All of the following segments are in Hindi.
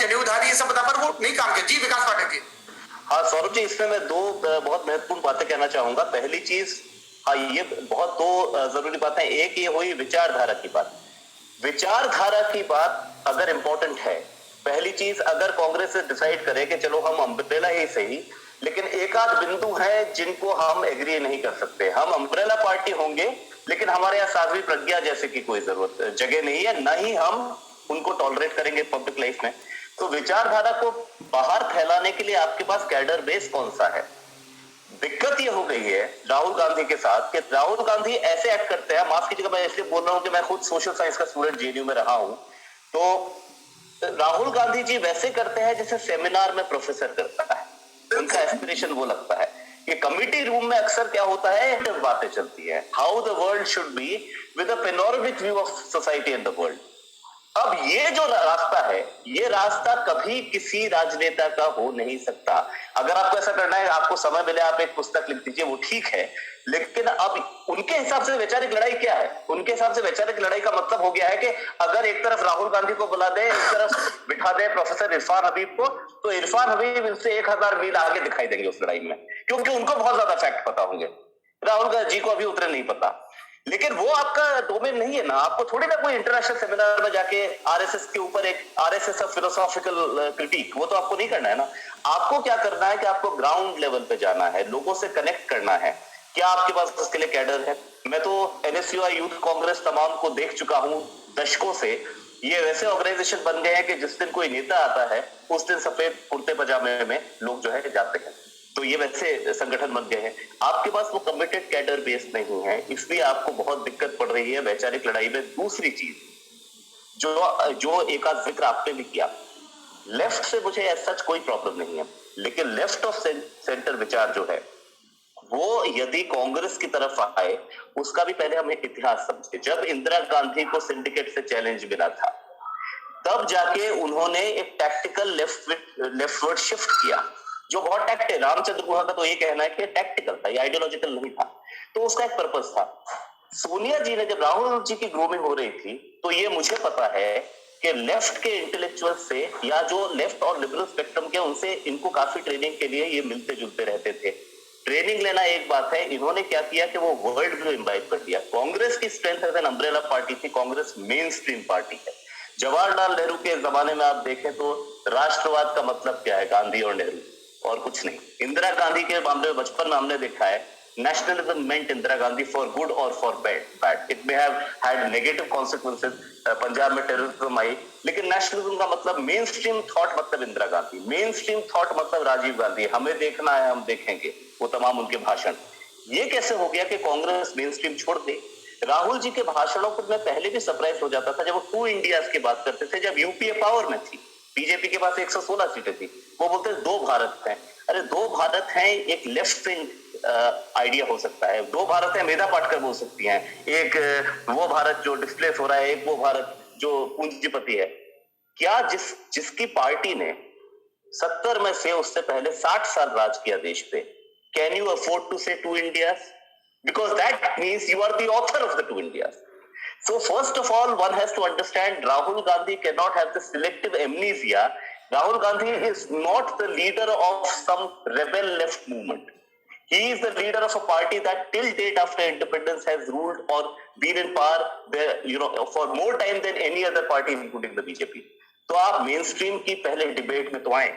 जनेऊ धारी ये सब बता, पर वो नहीं काम किया। जी विकास पाठक जी। हाँ सौरभ जी, इसमें मैं दो बहुत महत्वपूर्ण बातें कहना चाहूंगा। पहली चीज, हाँ ये बहुत दो जरूरी बातें। एक ये हुई विचारधारा की बात। विचारधारा की बात अगर इंपॉर्टेंट है, पहली चीज, अगर कांग्रेस डिसाइड करे कि चलो हम अम्ब्रेला ही सही, लेकिन एक आध बिंदु है जिनको हम एग्री नहीं कर सकते। हम अम्ब्रेला पार्टी होंगे, लेकिन हमारे यहाँ साध्वी प्रज्ञा जैसे की कोई जरूरत जगह नहीं है, ना ही हम उनको टॉलरेट करेंगे पब्लिक लाइफ में। तो विचारधारा को बाहर फैलाने के लिए आपके पास कैडर बेस कौन सा है? दिक्कत ये हो गई है राहुल गांधी के साथ कि राहुल गांधी ऐसे एक्ट करते हैं, माफ कीजिएगा मैं इसलिए बोल रहा हूं कि मैं खुद सोशल साइंस का स्टूडेंट जेएनयू में रहा हूं, तो राहुल गांधी जी वैसे करते हैं जैसे सेमिनार में प्रोफेसर करता है। उनका एस्पिरेशन वो लगता है कि कमिटी रूम में अक्सर क्या होता है, बातें चलती है, how the world should be with a panoramic view of society and the world. अब ये जो रास्ता है, ये रास्ता कभी किसी राजनेता का हो नहीं सकता। अगर आपको ऐसा करना है, आपको समय मिले, आप एक पुस्तक लिख दीजिए, वो ठीक है, लेकिन अब उनके हिसाब से वैचारिक लड़ाई क्या है? उनके हिसाब से वैचारिक लड़ाई का मतलब हो गया है कि अगर एक तरफ राहुल गांधी को बुला दे, एक तरफ बिठा दे प्रोफेसर इरफान हबीब को, तो इरफान हबीब इनसे 1000 मील आगे दिखाई देंगे उस लड़ाई में, क्योंकि उनको बहुत ज्यादा फैक्ट पता होंगे। राहुल गांधी जी को अभी उतरे नहीं पता, लेकिन वो आपका डोमेन नहीं है ना। आपको थोड़ी ना कोई इंटरनेशनल सेमिनार में जाके आरएसएस के ऊपर एक आरएसएस ऑफ फिलोसॉफिकल क्रिटिक, वो तो आपको नहीं करना है ना। आपको क्या करना है कि आपको ग्राउंड लेवल पे जाना है, लोगों से कनेक्ट करना है। क्या आपके पास उसके लिए कैडर है? मैं तो एनएसयूआई यूथ कांग्रेस तमाम को देख चुका हूं दशकों से। ये वैसे ऑर्गेनाइजेशन बन गए हैं कि जिस दिन कोई नेता आता है, उस दिन सफेद कुर्ते पजामे में लोग जो है जाते हैं। तो ये वैसे संगठन बन गए हैं। आपके पास वो कमिटेड कैडर बेस नहीं है, इसलिए आपको बहुत दिक्कत पड़ रही है वैचारिक लड़ाई में। दूसरी चीज जो एक आध जिक्र आपने भी किया, लेफ्ट से मुझे ऐसा कोई प्रॉब्लम नहीं है, लेकिन लेफ्ट ऑफ सेंटर विचार जो है, वो यदि कांग्रेस की तरफ आए, उसका भी पहले हमें इतिहास समझे। जब इंदिरा गांधी को सिंडिकेट से चैलेंज मिला था, तब जाके उन्होंने एक टैक्टिकल लेफ्टवर्ड शिफ्ट किया, जो बहुत टैक्ट है। रामचंद्र गुहा का तो ये कहना है कि टैक्टिकल था, ये आइडियोलॉजिकल नहीं था। तो उसका एक पर्पस था। सोनिया जी ने, जब राहुल जी की ग्रूमिंग हो रही थी, तो ये मुझे पता है कि लेफ्ट के इंटेलेक्चुअल से, या जो लेफ्ट और लिबरल स्पेक्ट्रम के, उनसे इनको काफी ट्रेनिंग के लिए ये मिलते जुलते रहते थे। ट्रेनिंग लेना एक बात है, इन्होंने क्या किया कि वो वर्ल्ड व्यू इम्बाइब कर दिया। कांग्रेस की strength as an umbrella party थी, कांग्रेस मेन स्ट्रीम पार्टी है। जवाहरलाल नेहरू के जमाने में आप देखें तो राष्ट्रवाद का मतलब क्या है, गांधी और नेहरू, और कुछ नहीं। इंदिरा गांधी के मामले में बचपन में हमने देखा है, nationalism meant Indira Gandhi for good or for bad. It may have had negative consequences. Punjab में टेररिज्म आई, लेकिन नेशनलिज्म का मतलब मेन स्ट्रीम थॉट, मतलब Indira Gandhi. Main stream thought मतलब राजीव गांधी। हमें देखना है, हम देखेंगे, वो तमाम उनके भाषण। ये कैसे हो गया कि कांग्रेस मेन स्ट्रीम छोड़ दे? राहुल जी के भाषणों पर मैं पहले भी सरप्राइज हो जाता था जब वो 2 इंडियाज की बात करते थे। जब यूपीए पावर में थी, बीजेपी के पास 116 सीटें थी, वो बोलते 2 भारत हैं। अरे 2 भारत हैं, एक लेफ्ट विंग आइडिया हो सकता है। 2 भारत है, मेधा पाटकर बोल सकती हैं। एक वो भारत जो डिस्प्लेस हो रहा है, एक वो भारत जो पूंजीपति है। क्या जिसकी पार्टी ने 70 में से उससे पहले 60 साल राज किया देश पे, कैन यू अफोर्ड टू से 2 India's? Because that means you are the author of the 2 Indias. So first of all, one has to understand Rahul Gandhi cannot have the selective amnesia. Rahul Gandhi is not the leader of some rebel left movement. He is the leader of a party that till date after independence has ruled or been in power there, for more time than any other party including the BJP. तो आप मेन स्ट्रीम की पहले डिबेट में तो आए,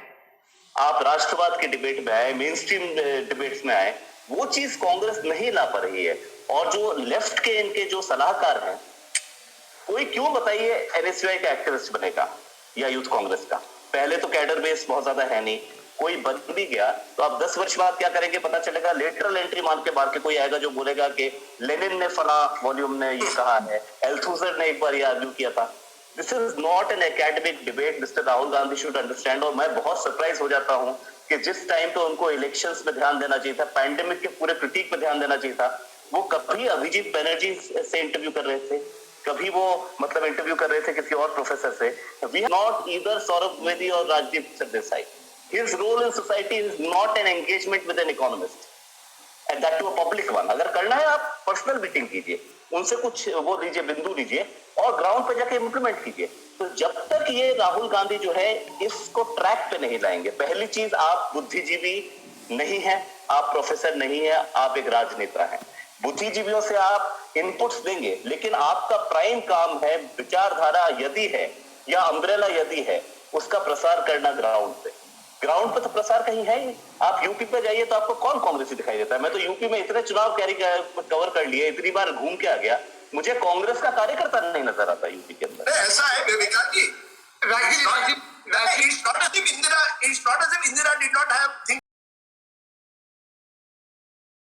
आप राष्ट्रवाद की डिबेट में आए, मेन स्ट्रीम डिबेट्स में आए। वो चीज कांग्रेस नहीं ला पा रही है। और जो लेफ्ट के इनके जो सलाहकार हैं, कोई क्यों बताइए एनएसयूआई का एक्टिविस्ट बनेगा या यूथ कांग्रेस का? पहले तो कैडर बेस बहुत ज्यादा है नहीं, कोई बन भी गया तो आप 10 वर्ष बाद क्या करेंगे पता चलेगा। लेटरल एंट्री मान के बाहर के कोई आएगा जो बोलेगा कि लेनिन ने फला वॉल्यूम ने ये कहा है, एल्थुजर ने एक बार ये आर्ग्यू किया था। This is not an academic debate, mister Rahul Gandhi should understand. और मैं बहुत सरप्राइज हो जाता हूं कि जिस टाइम पे उनको इलेक्शंस में ध्यान देना चाहिए था, पैंडेमिक के पूरे क्रिटिक पे ध्यान देना चाहिए था, वो कभी अभिजीत बनर्जी से इंटरव्यू कर रहे थे, कभी वो मतलब इंटरव्यू कर रहे थे किसी और प्रोफेसर से। We not either Saurabh Dwivedi और Rajdeep Sardesai. His role in society is not an engagement with an economist, and that to a public one. अगर करना है आप पर्सनल मीटिंग कीजिए, उनसे कुछ वो लीजिए, बिंदु लीजिए और ग्राउंड पे जाके इम्प्लीमेंट कीजिए। तो जब तक ये राहुल गांधी जो है इसको ट्रैक पे नहीं लाएंगे, पहली चीज आप बुद्धिजीवी नहीं है, आप प्रोफेसर नहीं है, आप एक राजनेता हैं। बुद्धिजीवियों से आप इनपुट्स देंगे, लेकिन आपका प्राइम काम है विचारधारा यदि है या अम्ब्रेला यदि है उसका प्रसार करना ग्राउंड पे। ग्राउंड पे तो प्रसार कहीं है ही। आप यूपी पे जाइए तो आपको कौन कांग्रेसी दिखाई देता है? मैं तो यूपी में इतने चुनाव कवर कर लिए, इतनी बार घूम के आ गया, मुझे कांग्रेस का कार्यकर्ता नहीं नजर आता।